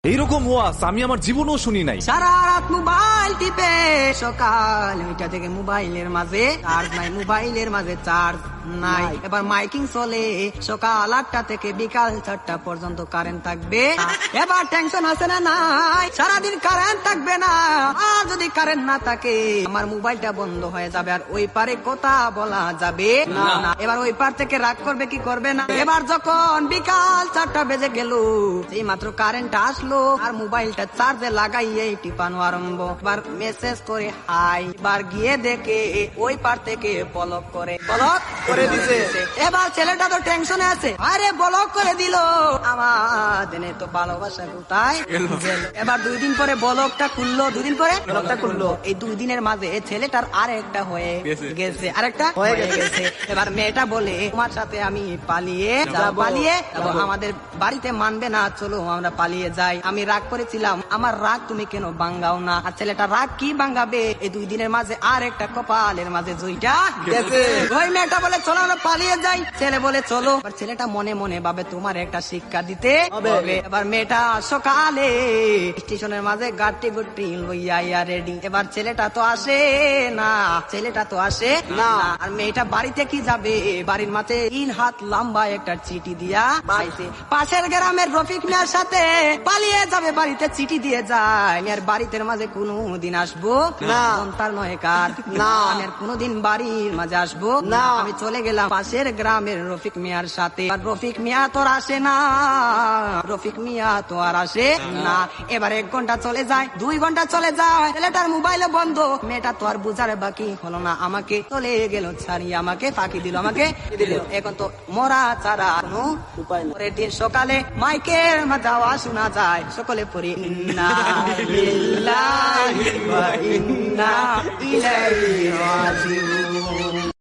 এইরকম ওয়াজ আমি আমার জীবনেও শুনি নাই। সারা রাত মোবাইল টিপে সকাল 9টা থেকে মোবাইলের মাঝে চার্জ নাই, মোবাইলের মাঝে চার্জ নাই। এবার মাইকিং চলে সকাল 8টা থেকে বিকাল 4টা পর্যন্ত কারেন্ট থাকবে। এবার টেনশন আছে না নাই, সারাদিন কারেন্ট থাকবে না। আর যদি কারেন্ট না থাকে আমার মোবাইলটা বন্ধ হয়ে যাবে, আর ওই পারে কথা বলা যাবে না। এবার ওই পার থেকে রাগ করবে কি করবে না। এবার যখন বিকাল 4টা বেজে গেল, এই মাত্র কারেন্ট আসলো আর মোবাইলটা চার্জে লাগাইয়ে টিপানো আরম্ভ। এবার মেসেজ করে হাই, এবার গিয়ে দেখে ওই পার থেকে ব্লক করে দিছে। এবার ছেলেটা তো টেনশনে আছে, আরে ব্লক করে দিল, আমাদের তো ভালোবাসা কোথায় গেল। এবার 2 দিন পরে ব্লকটা খুললো, 2 দিন পরে ব্লকটা খুললো। এই 2 দিনের মাঝে ছেলেটার আরেকটা হয়ে গেছে, আরেকটা হয়ে গেছে। এবার মেয়েটা বলে তোমার সাথে আমি পালিয়ে যাবো, আমাদের বাড়িতে মানবে না, চলো আমরা পালিয়ে যাই। আমি রাগ করেছিলাম, আমার রাগ তুমি কেন ভাঙ্গাও না। আর ছেলেটা রাগ কি ভাঙ্গাবে, এই 2 দিনের মাঝে আর একটা কপালের মাঝে জয়টা গেছে। ওই মেয়েটা বলে চলো আমরা পালিয়ে যাই, ছেলে বলে চলো। এবার ছেলেটা মনে মনে ভাবে তোমার একটা শিক্ষা দিতে হবে। এবার মেয়েটা সকালে স্টেশনের মাঝে গাড়ি গুটি লইয়া রেডি। এবার ছেলেটা তো আসে না, আর মেয়েটা বাড়িতে কি যাবে, বাড়ির মাঝে 3 হাত লম্বা একটা চিঠি দিয়া পাইছে। পাশের গ্রামের রফিক মিয়ার সাথে পালিয়ে যাবে, বাড়িতে চিঠি দিয়ে যায়। আর বাড়িতে মাঝে কোনদিন আসবো না, তার নয় কার না, আমি আর কোনদিন বাড়ির মাঝে আসবো না। আমি চলে গেলাম পাশের গ্রামের রফিক মিয়ার সাথে। আর রফিক মিয়া তো আর আসে না। এবার 1 ঘন্টা চলে যায়, 2 ঘন্টা চলে যায়, ছেলেটার মোবাইলে বন্ধ। মেয়েটা তো আর বুঝার বাকি হলো না, আমাকে চলে গেল ছাড়িয়ে, আমাকে ফাঁকি দিল, এখন তো মরা ছাড়া কোনো উপায় নেই। পরের দিন সকালে মাইকের মাঝে আওয়াজ শোনা যায়, সকলে পড়ি ইন্না লিল্লাহি ওয়া ইন্না ইলাইহি রাজিউন।